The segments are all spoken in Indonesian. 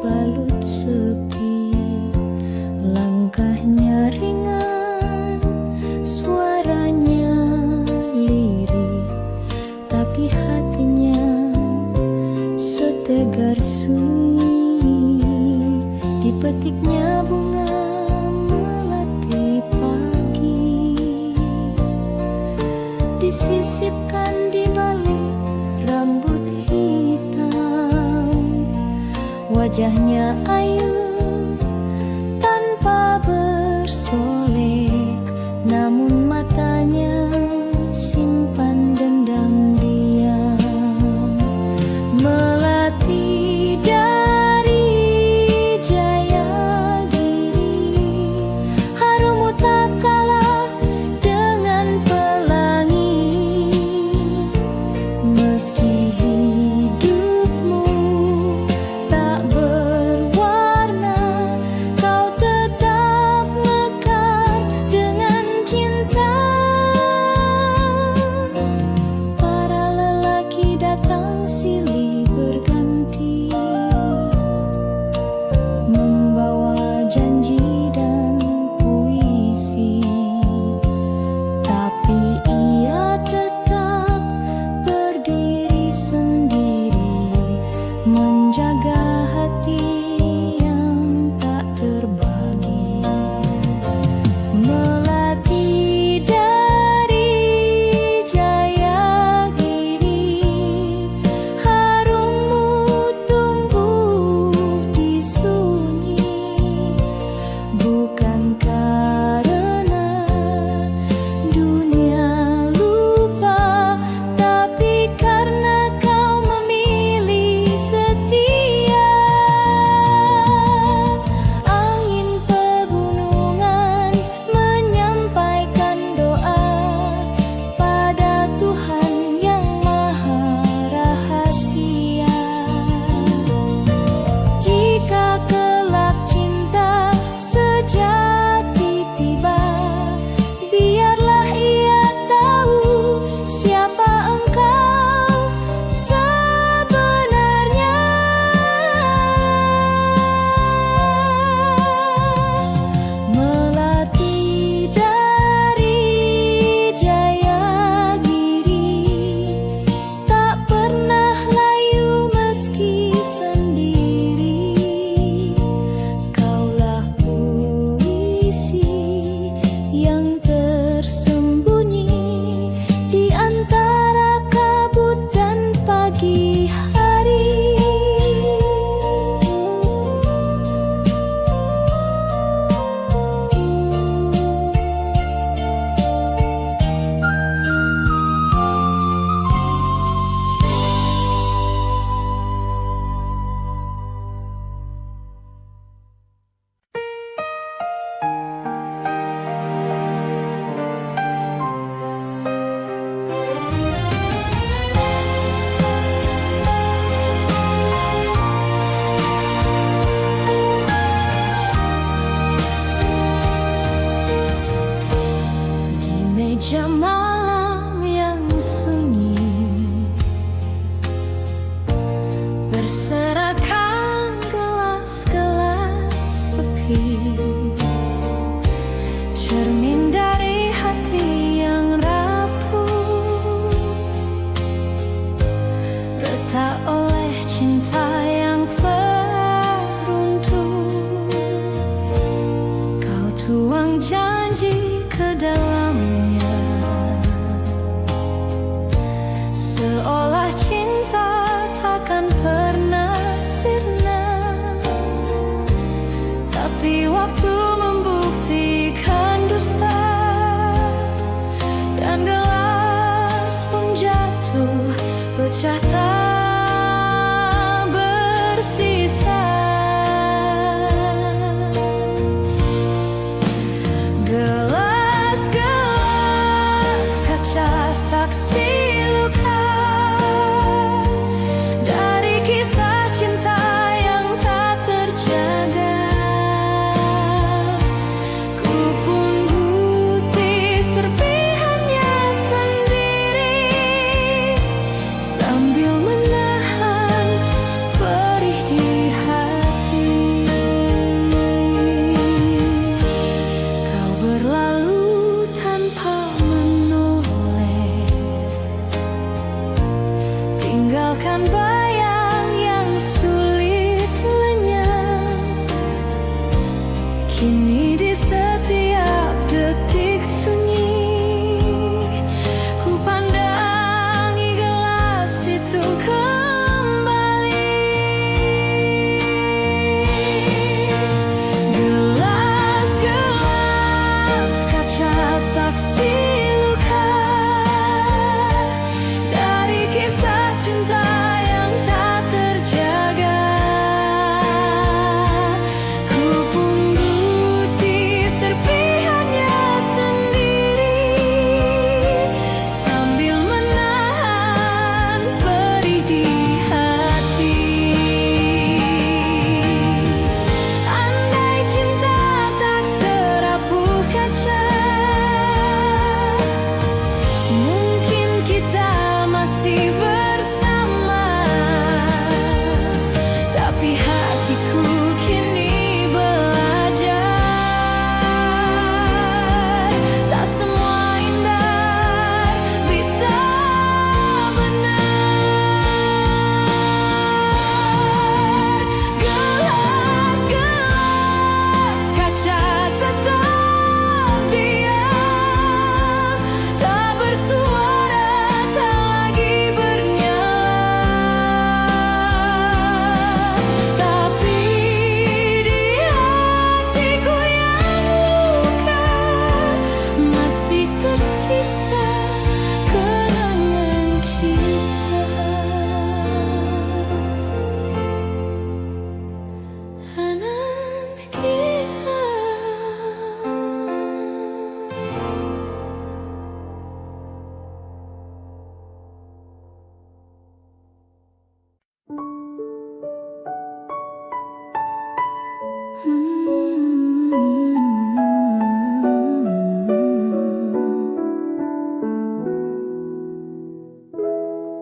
balut sepi. Langkahnya ringan, suaranya lirih, tapi hatinya setegar sunyi. Dipetiknya bunga melati pagi, disisipkan di balik rambut hitam. Wajahnya ayu tanpa bersolek, namun matanya simpan dendam diam. Melati dari Jayagiri, harumu tak kalah dengan pelangi. Meski hidupmu tak berwarna, kau tetap mekar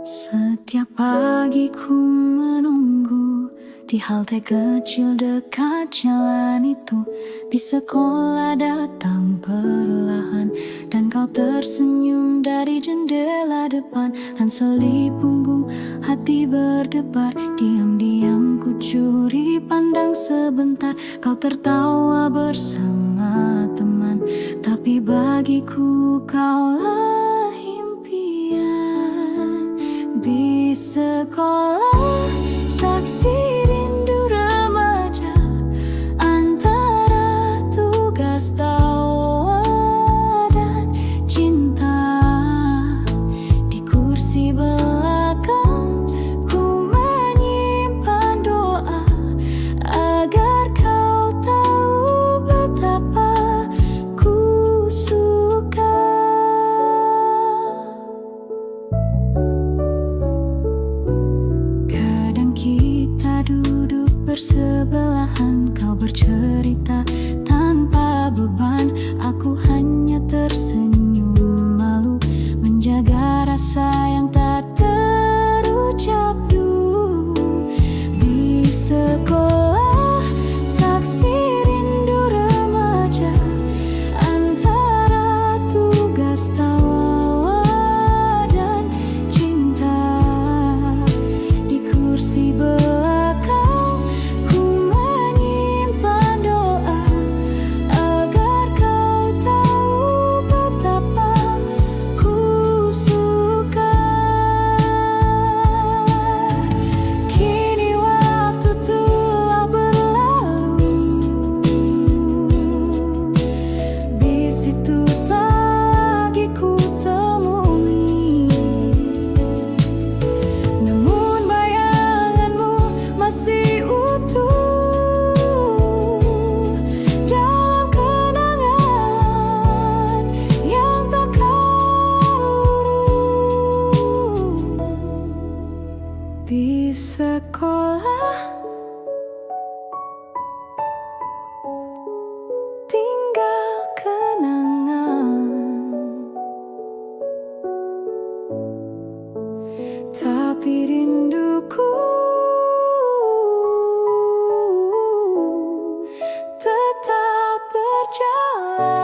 Setiap pagi ku menunggu di halte kecil dekat jalan itu. Bis sekolah datang perlahan dan kau tersenyum dari jendela depan. Ransel di punggung, hati berdebar. Diam-diam ku curi pandang sebentar. Kau tertawa bersama teman, tapi bagiku kaulah impian. Bis sekolah, saksi rindu remaja antara tugas tawa dan cinta. Di kursi belakang ku menyimpan doa agar kau tahu betapa ku suka. Kadang kita duduk bersebelahan, kau bercerita tanpa beban. Aku hanya tersenyum malu, menjaga rasa yang tak terucap dulu. Di sekolah, saksi rindu remaja antara tugas tawa dan cinta. Di kursi belakang ku menyimpan doa agar kau tahu betapa ku suka. Kini waktu telah berlalu, bis itu tak lagi ku temui. Namun bayanganmu masih utuh dalam kenangan yang takkan luruh. Di sekolah tinggal kenangan, tapi rinduku tetap berjalan.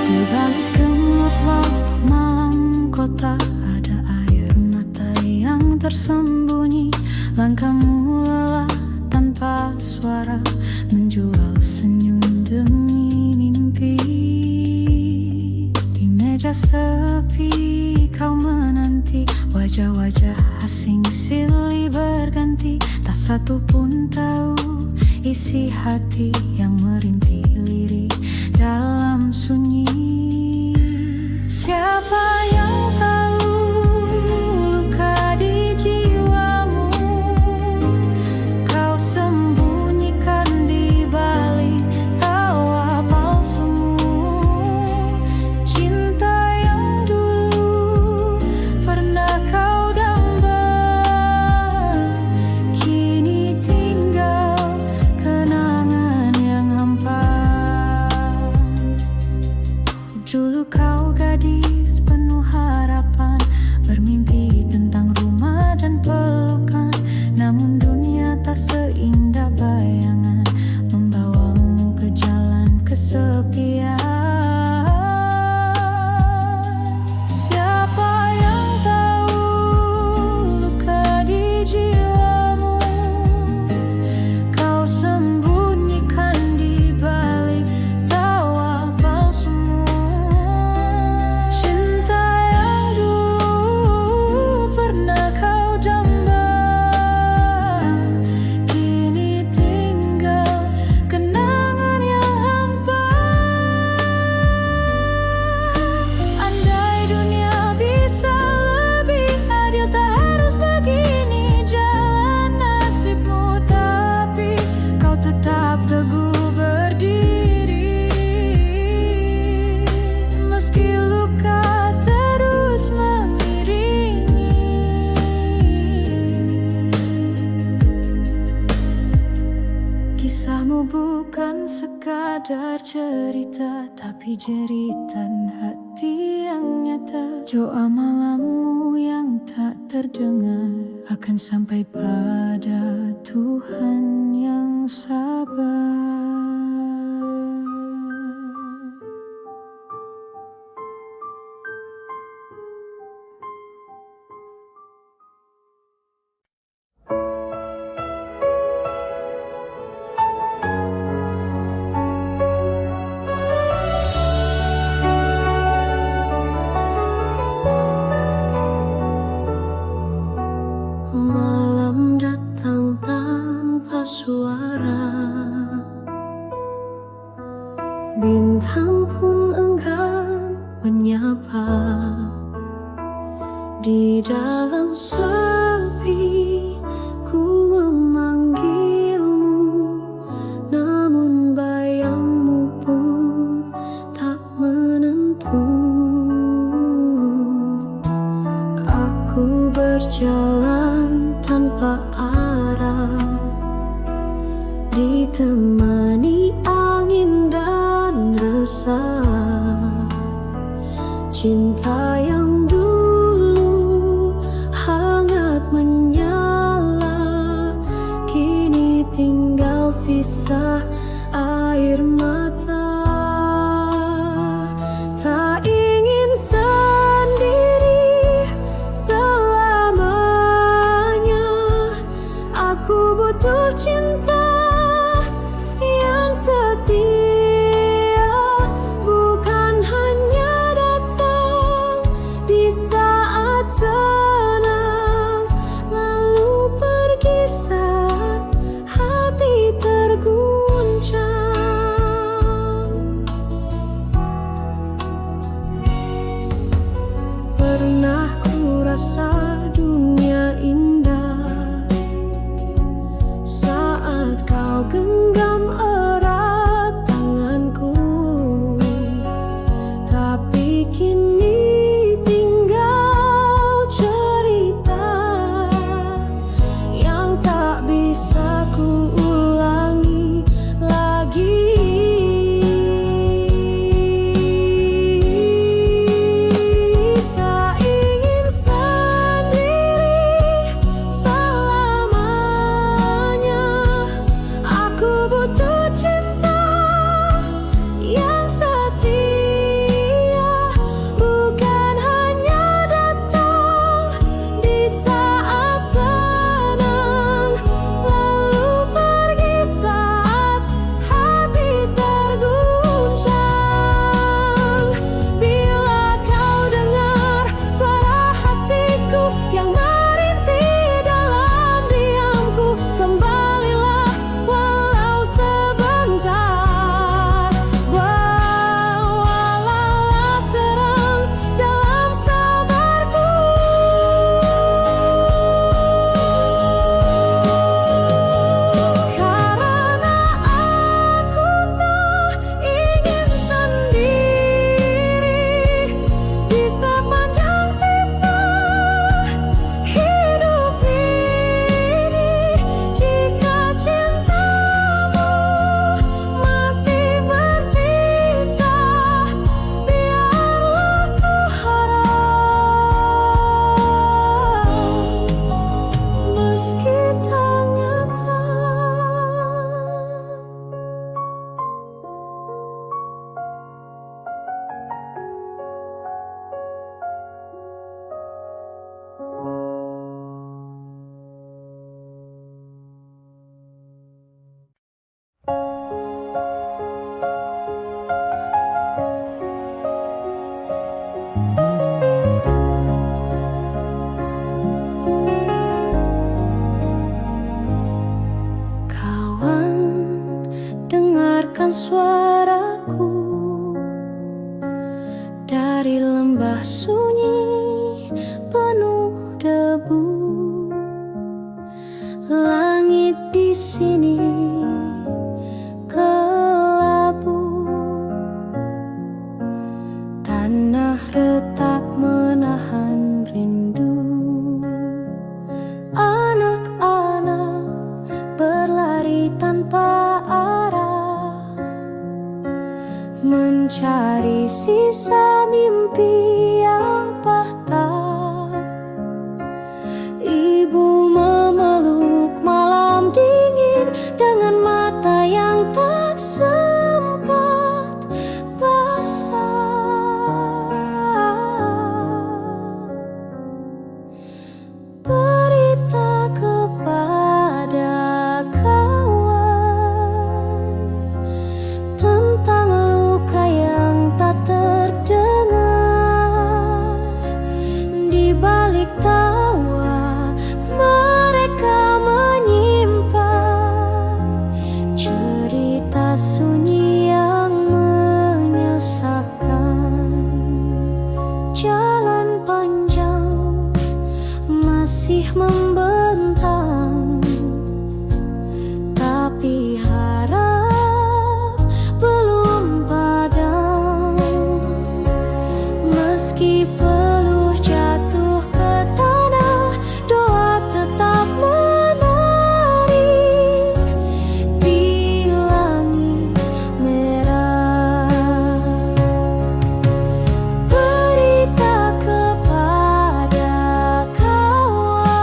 Di balik gemerlap malam kota ada air mata yang tersembunyi. Langkahmu lelah tanpa suara, menjual senyum demi mimpi. Di meja sepi kau menanti, wajah-wajah asing silih berganti. Tak satu pun tahu isi hati yang merintih lirik dalam sunyi. Siapa yang tahu luka di jiwamu kau sembunyikan di balik tawa palsumu. Cinta yang dulu pernah kau damba, kini tinggal kenangan yang hampa. Dulu kau gadis penuh sekedar cerita, tapi jeritan hati yang nyata. Doa malammu yang tak terdengar akan sampai pada Tuhan yang sabar. Malam datang tanpa suara, bintang pun enggan menyapa. Di dalam sepi ku memanggilmu, namun bayangmu pun tak menentu. Aku berjalan tanpa arah, ditemani angin dan resah. Cinta yang dulu hangat menyala, kini tinggal sisa air mata. Tak ingin sendiri selamanya, aku butuh cinta yang setia, bukan hanya datang di saat senang, lalu pergi saat hati terguncang. Pernah ku rasa dunia indah saat kau genggam erat tanganku, tapi kini tinggal cerita yang tak bisa ku ulangi lagi. Tak ingin sendiri selamanya, aku butuh cinta yang setia, bukan hanya datang di saat senang, lalu pergi saat hati terguncang. Bila kau dengar suara hatiku yang merintih dalam diamku, kembalilah walau sebentar. Bawalah terang dalam sabarku, karena aku tak ingin sendiri di sepanjang sisa hidup ini. Jika cintamu masih bersisa, biarlah ku harap, meski tak nyata. Kawan, dengarkan suaraku dari lembah sunyi penuh debu. Langit di sini kelabu, tanah retak menahan rindu. Anak-anak berlari tanpa arah, sisa mimpi yang patah. Ibu memeluk malam dingin dengan mata yang tak sempat basah. Berita kepada kawan tentang luka yang tak terdengar. Di balik tawa mereka menyimpan cerita sunyi yang menyesakan. Jalan panjang masih membentang, tapi harap belum padam. Meski peluh jatuh ke tanah, doa tetap menari di langit merah. Berita kepada kawan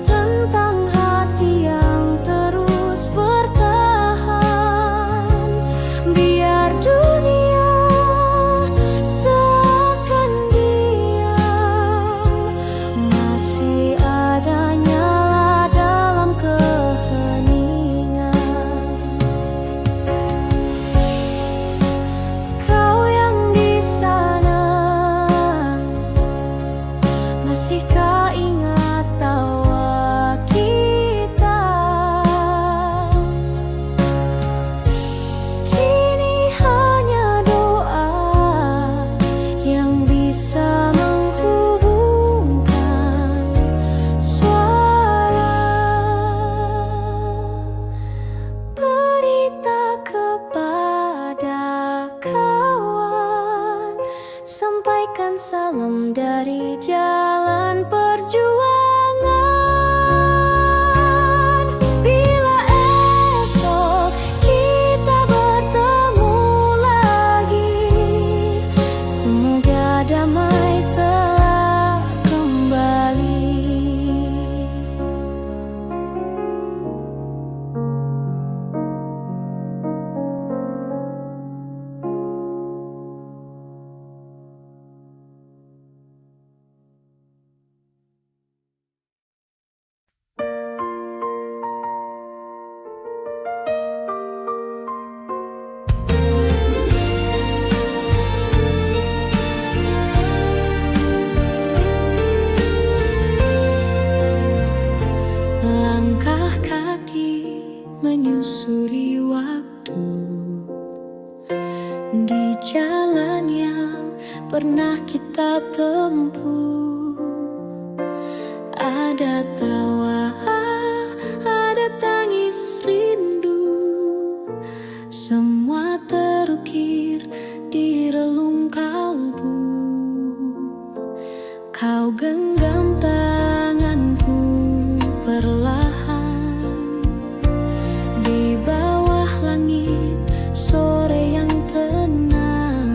tentang hati yang terus bertahan. Biar dunia seakan diam, masih ada nyala dalam keheningan. Kau yang di sana, masihkah ingat tawa kita? Kini hanya doa yang bisa menghubungkan suara. Berita kepada kawan, sampaikan salam dari jalan perjuangan. Bila esok kita bertemu lagi, semoga damai telah kembali. Langkah kaki menyusuri waktu di jalan yang pernah kita tempuh. Ada tawa, ada tangis rindu, semua terukir di relung kalbu. Kau genggam tanganku perlahan di bawah langit sore yang tenang.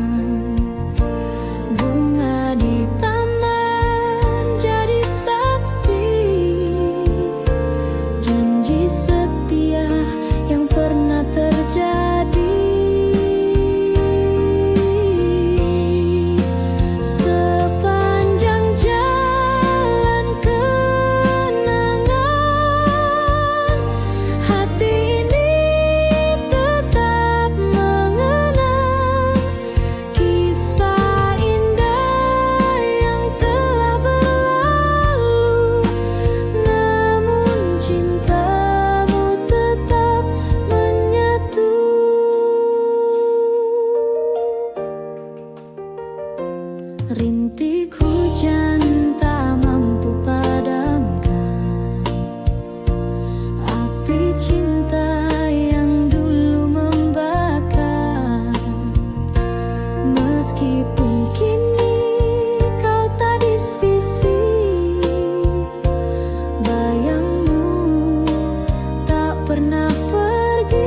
Bunga di taman jadi saksi, janji setia yang pernah terjadi. Sepanjang jalan kenangan, hati ini tetap mengenang kisah indah yang telah berlalu. Namun cintamu tetap menyatu. Rintik hujan tak mampu padamkan api cinta yang dulu membakar. Meskipun kini kau tak di sisi, bayangmu tak pernah pergi.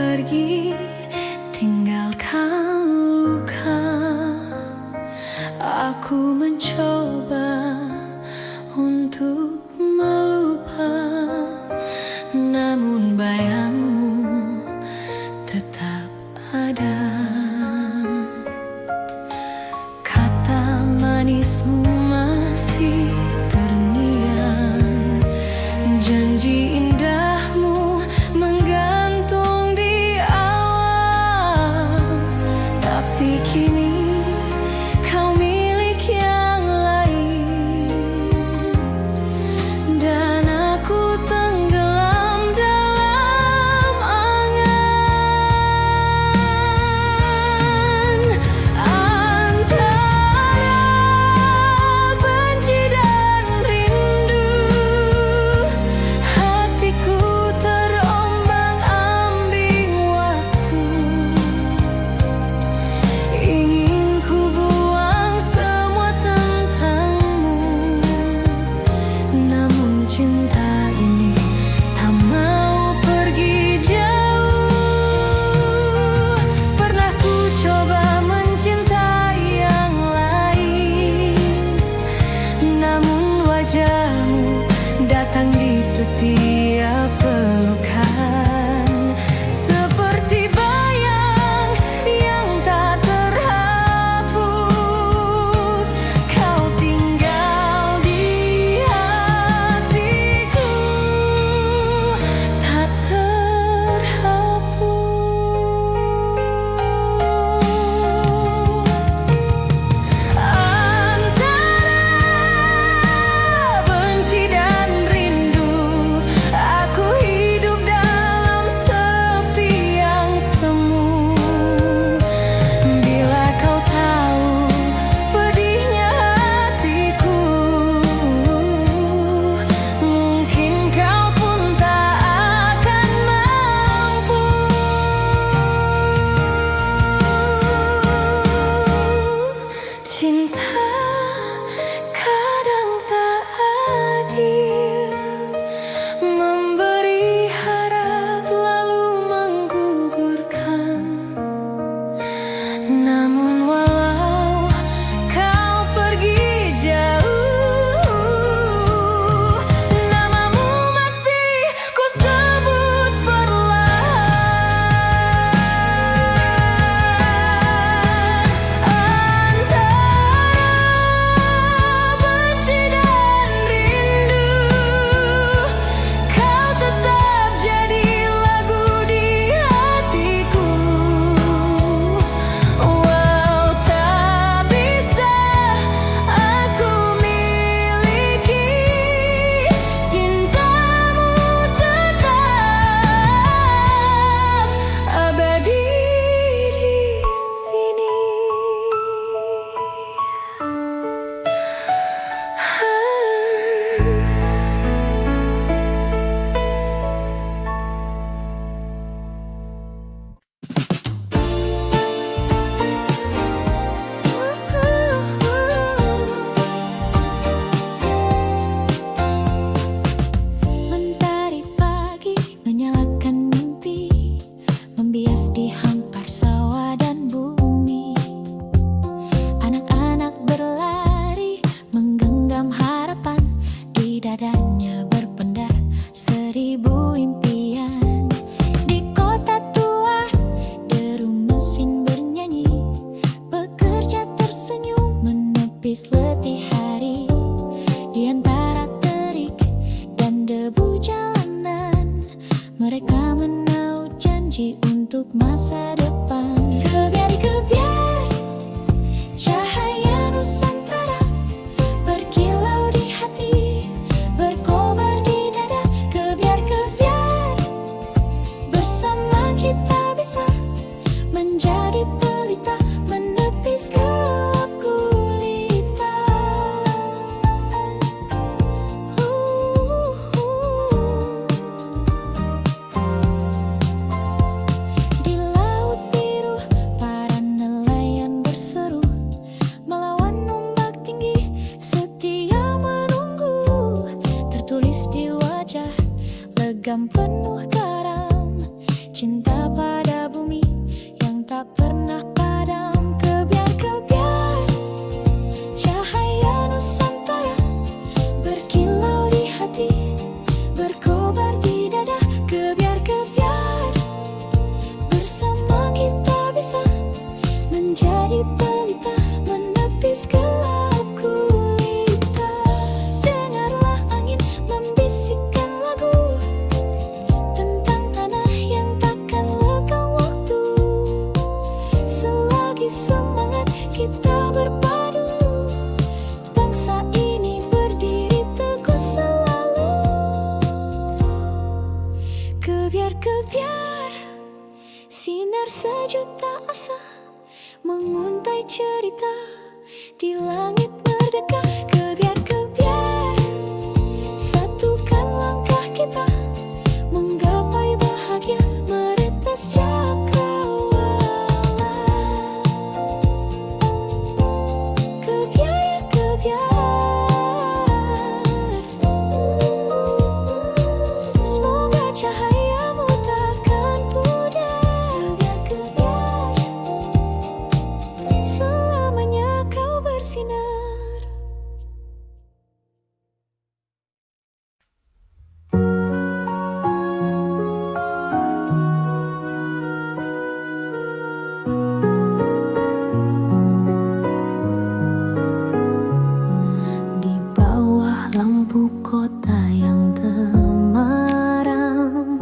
pergi, tinggalkan luka. Aku mencoba untuk melupa, namun bayangmu tetap ada. Kata manismu masih terngiang, janji indahmu menggantung di awal. Tapi kini kau milik yang lain, dan aku tenggelam dalam angan. Antara benci dan rindu, hatiku terombang-ambing waktu. Ingin ku buang semua tentangmu, namun cinta ini tak mau pergi jauh. Pernah ku coba mencintai yang lain, namun wajahmu datang di setiap pelukan, seperti bayang yang tak terhapus. Kau tinggal di hatiku, tak terhapus. Antara benci dan rindu, aku hidup dalam sepi yang semu. Bila kau tahu pedihnya hatiku, mungkin kau pun tak akan mampu. Cinta kadang tak adil, memberi harap lalu menggugurkan. Namun walau kau pergi jauh, namamu masih ku sebut perlahan. Antara benci dan rindu, kau tetap jadi lagu di hatiku. Walau tak bisa aku miliki, cintamu tetap abadi di sini. Mentari pagi menyalakan mimpi, membias di hampar sawah dan bumi. Anak-anak berlari menggenggam harapan, di dadanya berpendar 1000 impian. Di kota tua deru mesin bernyanyi, pekerja tersenyum menepis letih hari. Di antara terik dan debu jalanan, mereka menaut janji untuk masa depan. Kebiar-kebiar cahaya Nusantara berkilau di hati, berkobar di dada. Kebiar-kebiar bersama kita bisa menjadi pelita, menepis gelap gulita. Di laut biru di pelita menepis gelap gulita. Dengarlah angin membisikkan lagu tentang tanah yang takkan lekang waktu. Selagi semangat kita berpadu, bangsa ini berdiri teguh selalu. Kebiar-kebiar sinar sejuta asa menguntai cerita di langit merdeka. Kebiar-kebiar satukan langkah kita menggapai bahagia meretas cakrawala. Kebiar, kebiar, semoga cahayamu takkan pudar. Kebiar, kebiar, selamanya kau bersinar. Di bawah lampu kota yang temaram,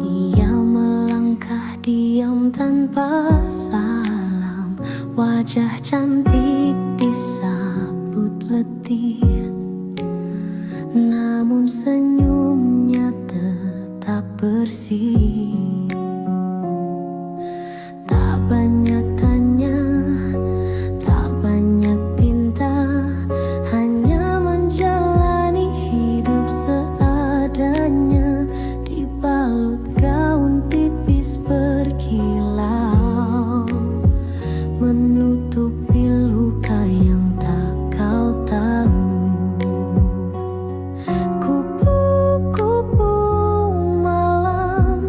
ia melangkah diam tanpa salam. Wajah cantik disambut letih, namun senyumnya tetap bersih. Tak banyak tanya, tak banyak pinta, hanya menjalani hidup seadanya. Dibalut gaun tipis berkilau, menutupi luka yang tak kau tahu. Kupu-kupu malam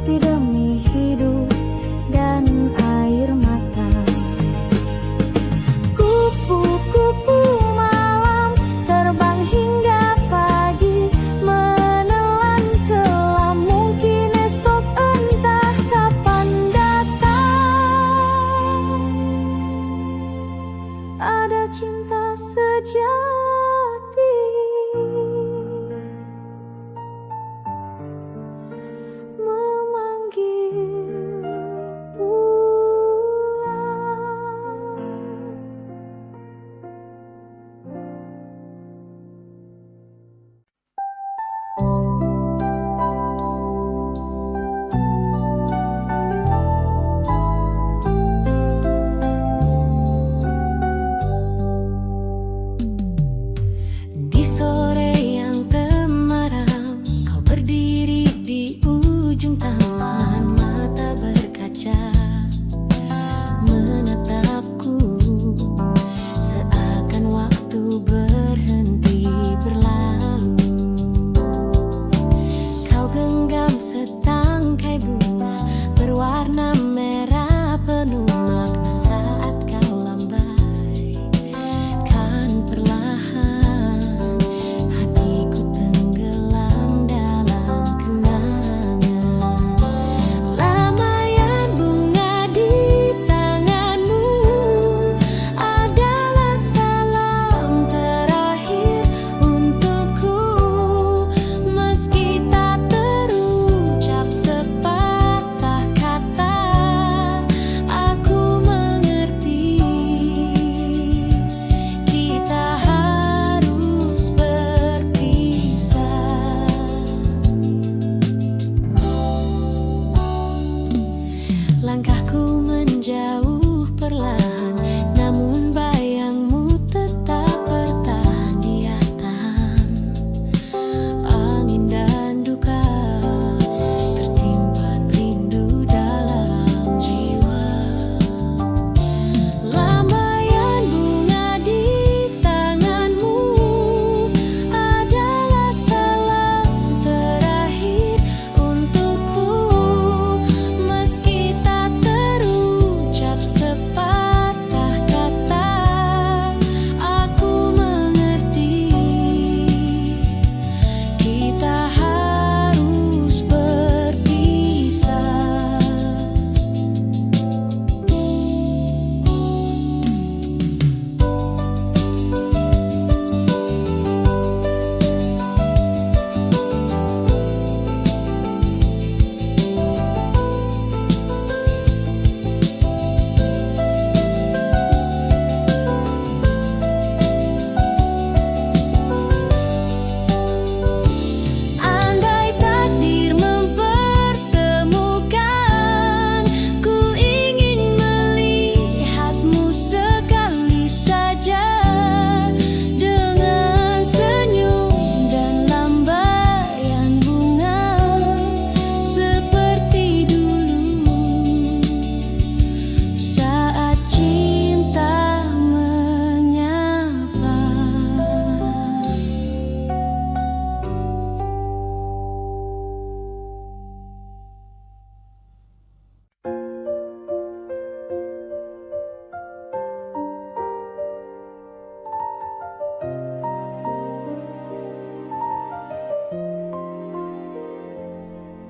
Tapi demi hidup dan air mata, kupu-kupu malam terbang hingga pagi, menelan kelam mungkin esok entah kapan datang. Ada cinta sejati memanggil pulang. Di sore yang temaram, kau berdiri di ujung taman, mata berkaca menatapku, seakan waktu berhenti berlalu. Kau genggam setangkai bunga berwarna merah penuh makna saat kau lambai. Kan perlahan hatiku tenggelam dalam kenangan. Lambaian bunga di tanganmu adalah salam terakhir untukku. Meski tak terucap sepatah kata, aku mengerti kita harus berpisah. Langkahku menjauh perlahan, namun bayangmu tetap bertahan. Dia tahan angin dan duka, tersimpan rindu dalam jiwa. Lambaian bunga di tanganmu adalah salam terakhir untukku. Meski tak terucap sepatah kata, aku mengerti kita harus berpisah. Andai takdir mempertemukan, ku ingin melihatmu sekali saja dengan senyum dan lambaian bunga seperti dulu saat cinta menyapa.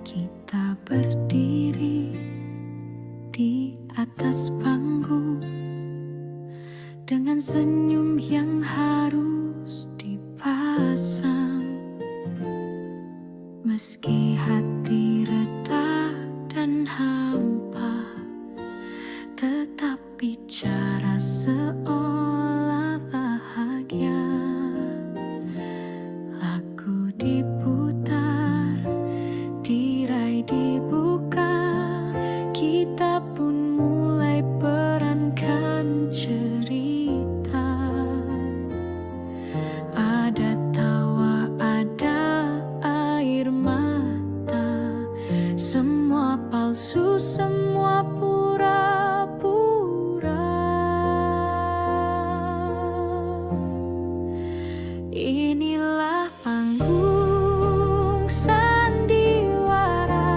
Kita berdiri di atas panggung dengan senyum yang harus dipasang. Meski hati retak dan hampa, tetap bicara seolah bahagia. Lagu diputar, tirai dibuka, kita pun mulai perankan cerita. Ada tawa, ada air mata, semua palsu, semua pura-pura. Inilah panggung sandiwara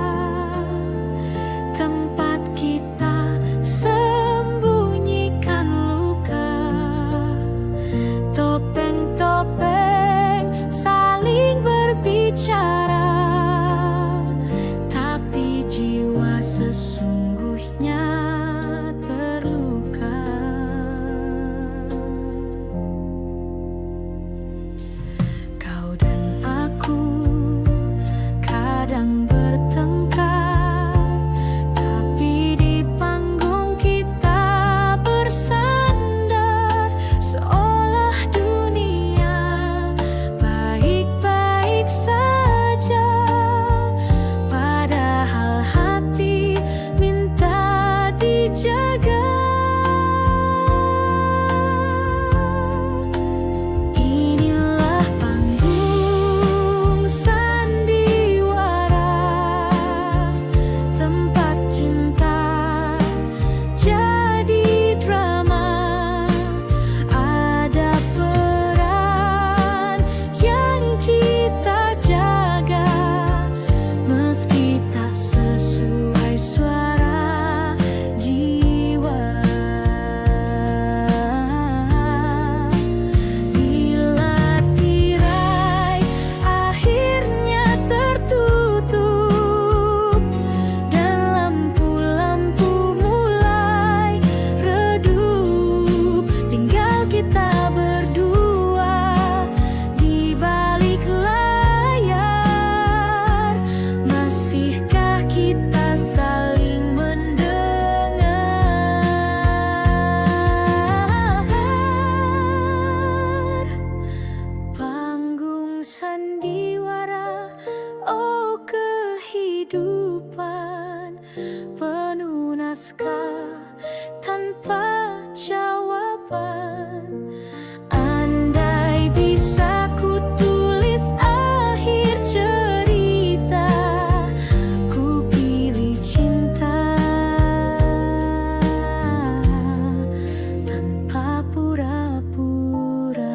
naskah tanpa jawaban. Andai bisa ku tulis akhir cerita, ku pilih cinta tanpa pura-pura.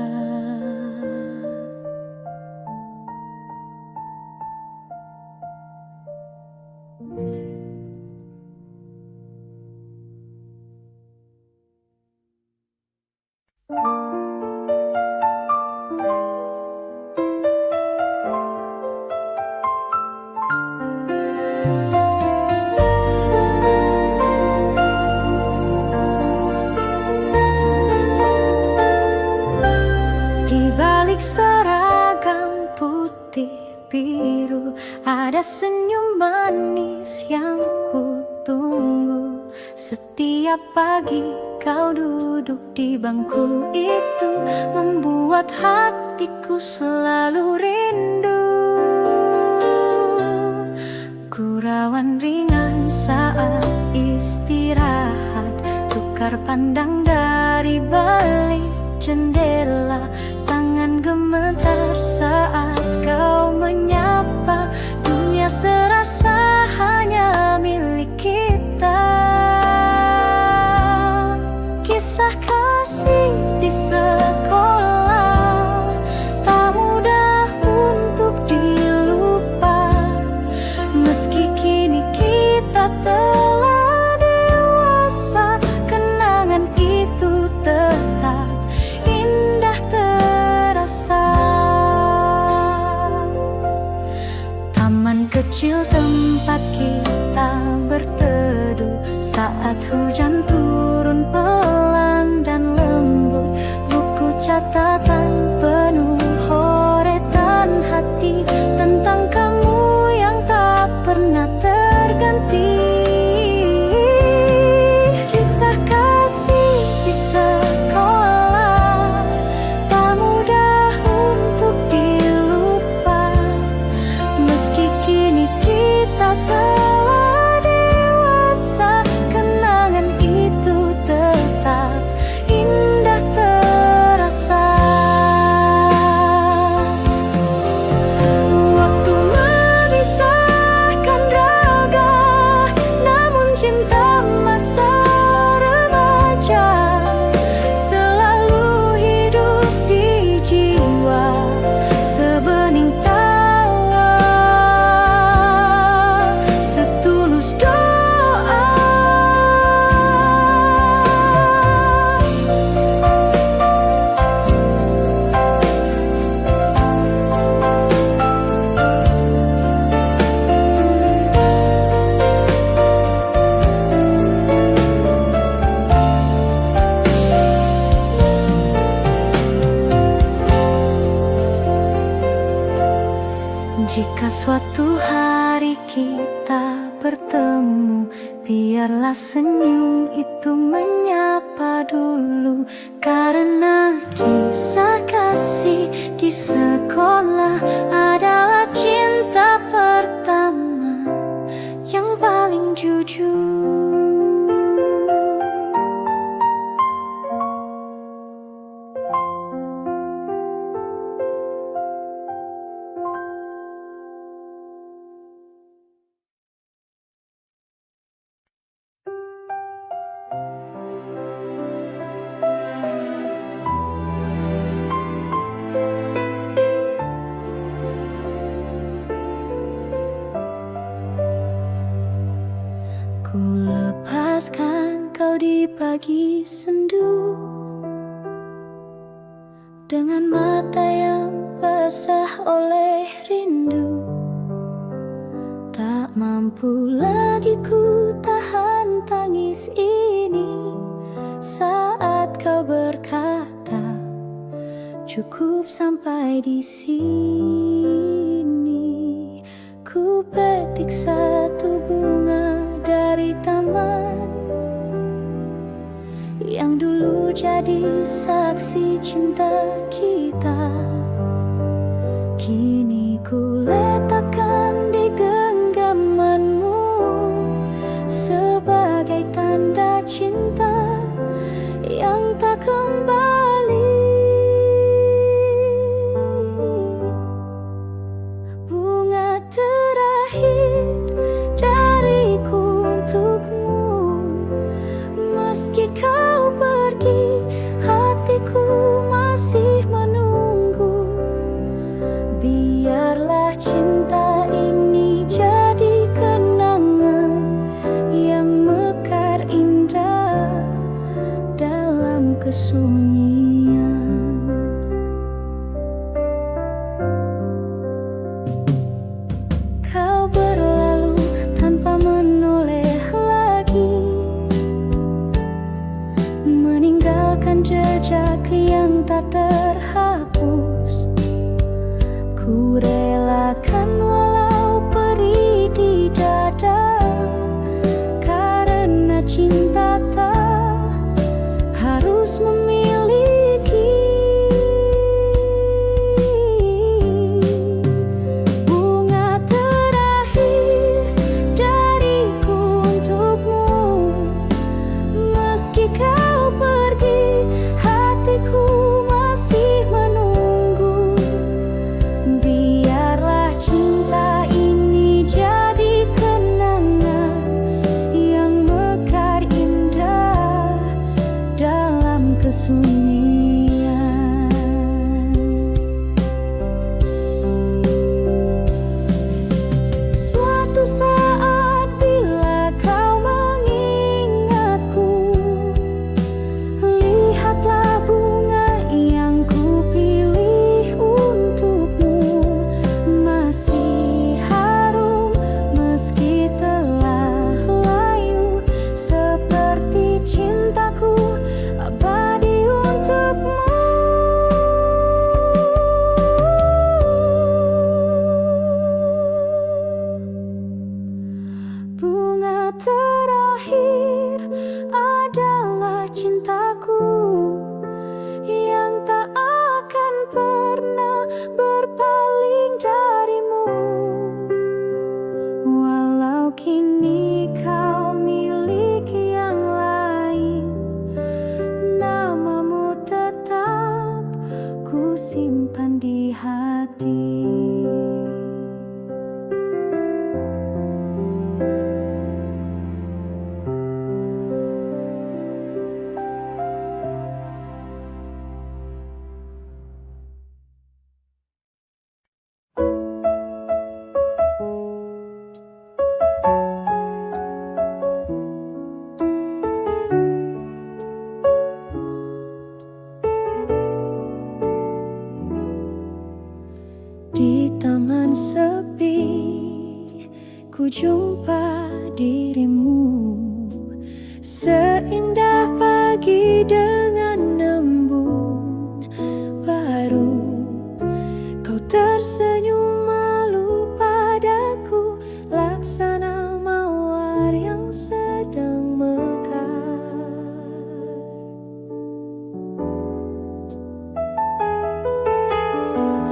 Di balik seragam putih biru ada senyum manis yang ku tunggu. Setiap pagi kau duduk di bangku itu membuat hatiku selalu rindu. Gurauan ringan saat istirahat, tukar pandang dari balik jendela. Tangan gemetar saat kau menyapa, dunia serasa hanya milik kita. Kisah kasih di sekolah tak mudah untuk dilupa. Meski kini kita telah dewasa, kenangan itu tetap indah terasa. Taman kecil tempat kita berteduh saat hujan turun pelan dan lembut. Buku catatan penuh horetan hati tentang kamu yang tak pernah terganti. Kisah kasih di sekolah tak mudah untuk dilupa. Meski kini kita telah dewasa, kenangan itu tetap indah terasa. Waktu memisahkan raga, namun cinta masa remaja selalu hidup di jiwa. Sebening tawa, setulus doa. Jika suatu hari kita bertemu, biarlah senyum itu menyapa dulu. Karena kisah kasih di sekolah adalah cinta pertama yang paling jujur. Ku lepaskan kau di pagi sendu, dengan mata yang basah oleh rindu. Tak mampu lagi ku tahan tangis ini saat kau berkata, cukup sampai di sini. Ku petik satu bunga dari taman yang dulu jadi saksi cinta kita. Kini ku letakkan di genggamanmu sebagai tanda tak terhapus. Ku relakan walau perih di dada, karena cinta tak harus memiliki. Bunga terakhir dariku untukmu, meski kau pergi, hatiku masih menunggu. Biarlah cinta ini jadi kenangan yang mekar indah dalam kesunyian. Suatu saat bila kau mengingatku, lihatlah bunga yang kupilih untukmu, masih harum meski telah layu, seperti cintaku abadi untukmu. Bunga terakhir adalah cintaku yang tak akan pernah berpaling darimu. Walau kini kau miliki yang lain, namamu tetap ku simpan di hati. Di taman sepi, ku jumpa dirimu, seindah pagi dengan embun baru. Kau tersenyum malu padaku, laksana mawar yang sedang mekar.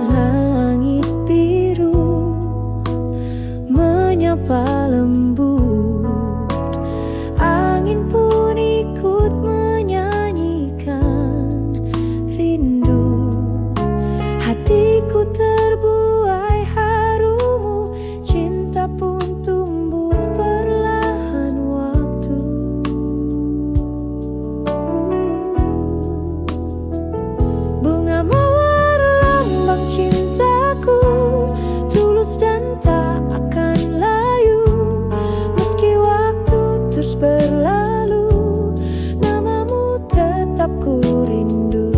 Langit biru menyapa lembut, angin pun ikut menyanyikan rindu. Hatiku terbuai harumu, cinta pun tumbuh perlahan waktu. Bunga mawar lambang cintaku, tulus dan tak akan layu, meski waktu terus berlalu, namamu tetap ku rindu.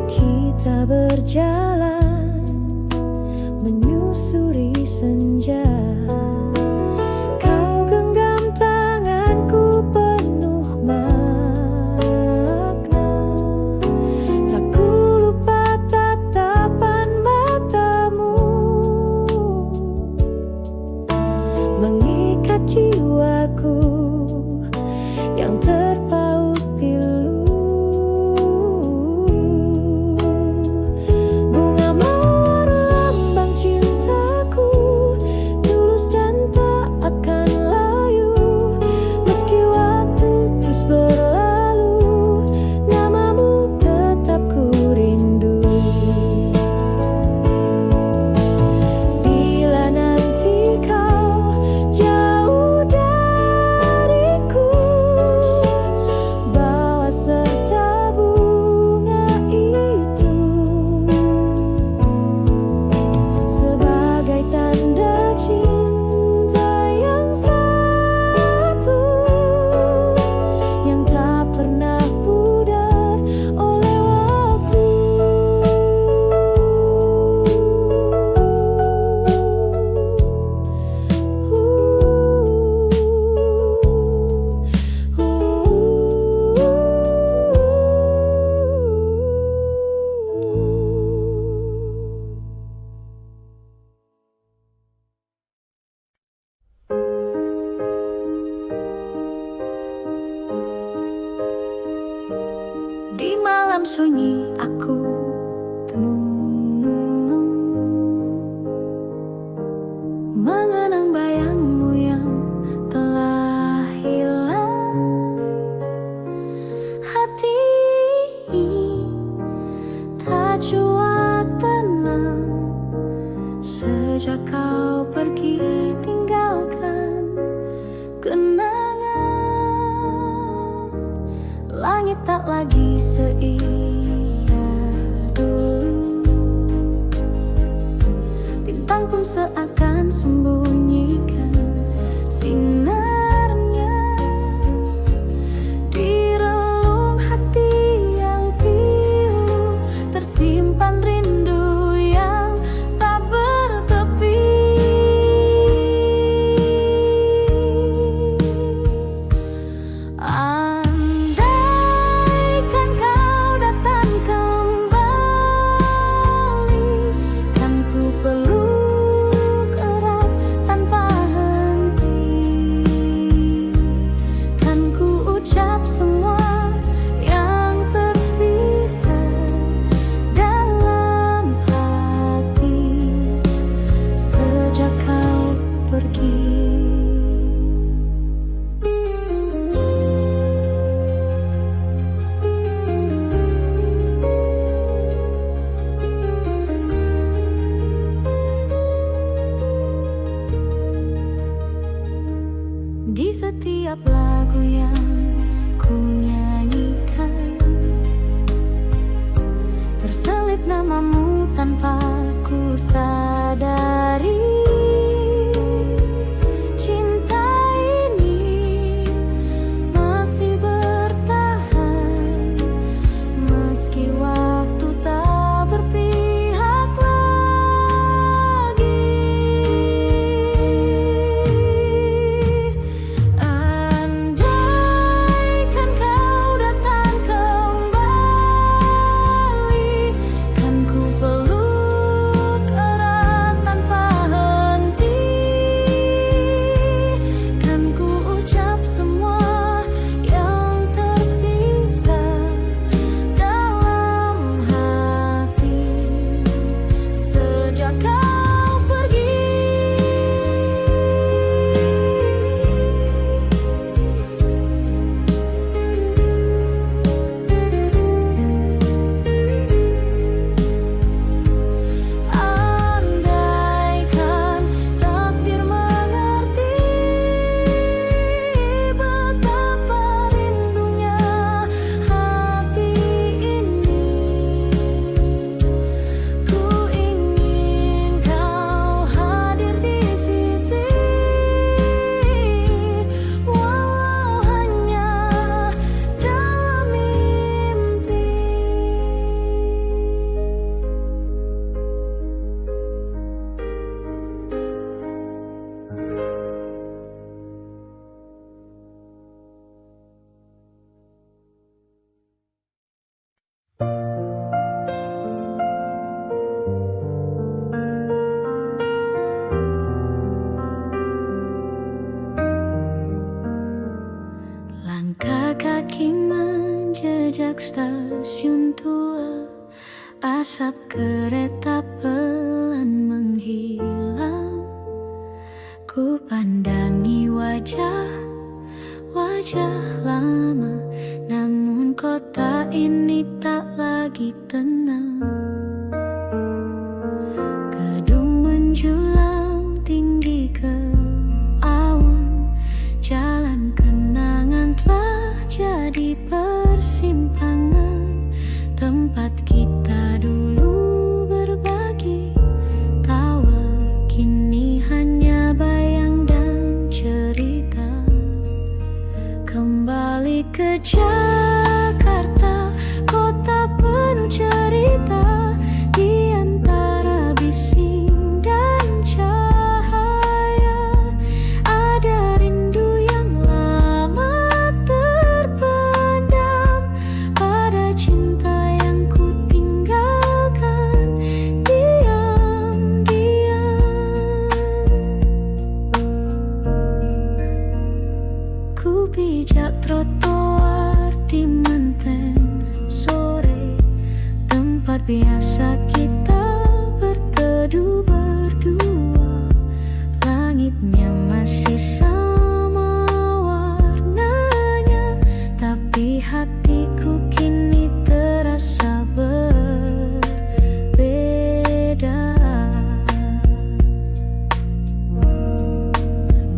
Kita berjalan menyusuri senja, kau genggam tanganku penuh makna. Tak ku lupa tatapan matamu, mengikat jiwaku yang terpaut pilu. Bunga mawar lambang cintaku, sunyi aku tenung-nung, mengenang bayangmu yang telah hilang. Hati tak jua tenang sejak kau pergi tinggalkan kenangan. Langit tak lagi seia dulu, bintang pun seakan sembunyikan sinarnya di relung hati yang pilu. Tersimpan rindu yang tak bertepi. Andaikan kau datang kembali, kan ku peluk erat tanpa henti, kan ku ucap semua yang tersisa dalam hati sejak kau pergi. Di setiap lagu yang ku nyanyikan terselip namamu tanpa ku sadari. Cinta ini masih bertahan meski waktu tak berpihak lagi. Andaikan kau datang kembali, kan ku peluk erat tanpa henti, kan ku ucap semua yang tersisa dalam hati sejak kau pergi. Andaikan takdir mengerti betapa rindunya hati ini, ku ingin kau hadir di sisi, walau hanya dalam mimpi. Langkah kaki menjejak stasiun tua, asap kereta pelan menghilang. Ku pandangi wajah lama, namun kota ini tak lagi tenang. Gedung menjulang tinggi ke awan, jalan kenangan telah jadi persimpangan, tempat kita dulu berbagi tawa, kini hanya bayang dan cerita. Kembali ke Jakarta, kota penuh cerita. biasa kita berteduh berdua, langitnya masih sama warnanya, tapi hatiku kini terasa berbeda.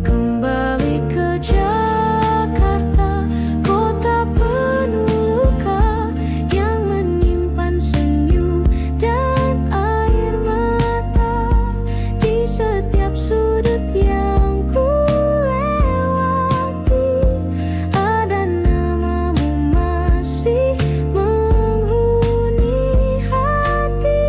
Kembali ke Jakarta, kota penuh luka yang menyimpan senyum dan air mata. Di setiap sudut yang ku lewati, ada namamu masih menghuni hati.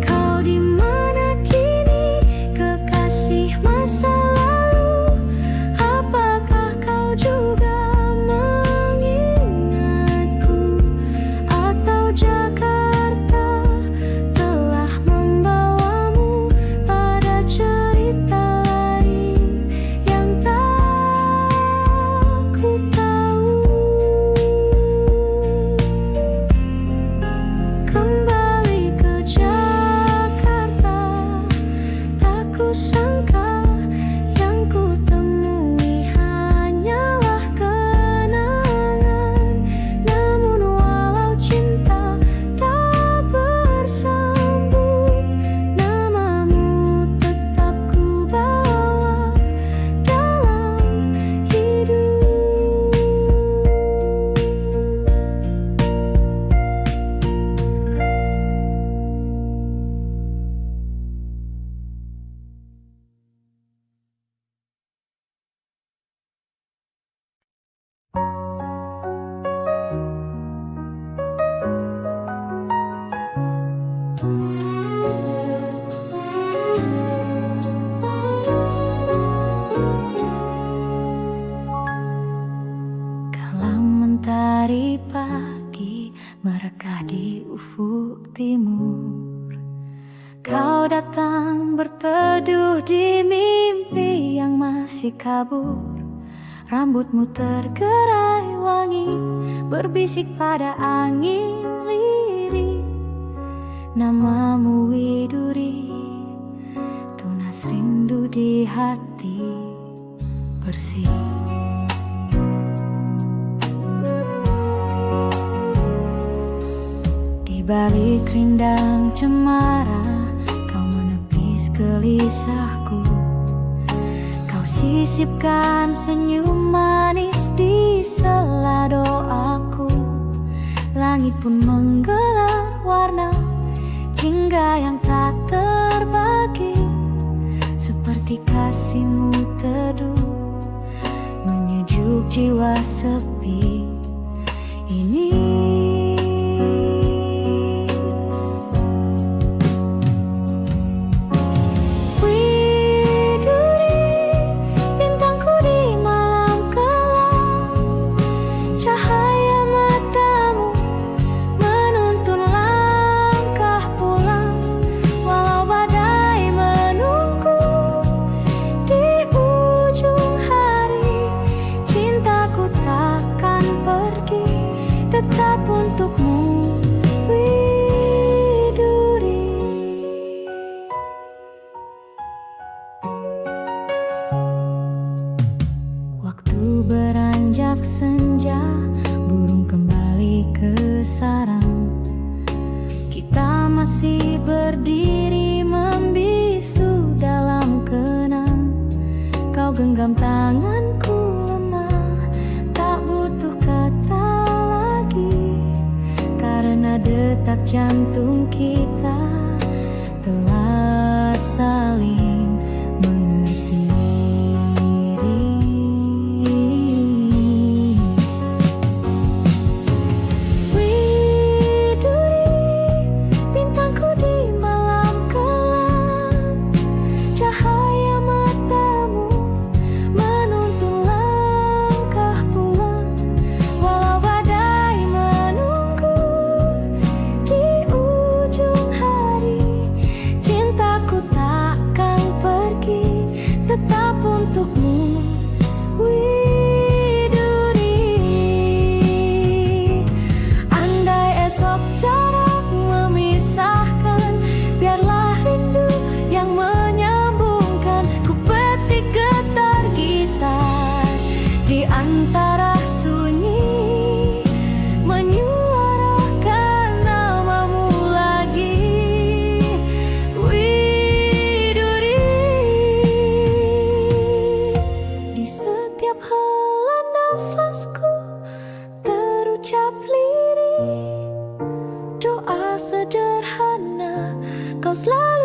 Kau di mana kini, kekasih masa lalu? Apakah kau juga mengingatku? Atau Jakarta telah membawamu pada cerita lain yang tak ku tahu? Kembali ke Jakarta, tak kusangka yang ku temui hanyalah kenangan. Namun walau cinta tak bersambut, namamu tetap ku bawa dalam hidup. Kala mentari pagi merekah di ufuk timur, kau datang berteduh di mimpi yang masih kabur. Rambutmu tergerai wangi, berbisik pada angin lirih. Namamu Widuri, tunas rindu di hati bersih. Di balik rindang cemara, kau menepis gelisahku. Kau sisipkan senyum manis di sela doaku. Langit pun menggelar warna jingga yang tak terbagi, seperti kasihmu teduh menyejuk jiwa sepi ini. Tetap untukmu, Widuri. Waktu beranjak senja, burung kembali ke sarang. Kita masih berdiri membisu dalam kenang. Kau genggam tanganku lemah, tak butuh kata, karena detak jantung kita telah saling mengerti. Widuri, bintangku di malam kelam, cahaya matamu menuntun langkah pulang. Walau badai menunggu di ujung hari, cintaku takkan tulusku terucap lirih. Doa sederhana kau selalu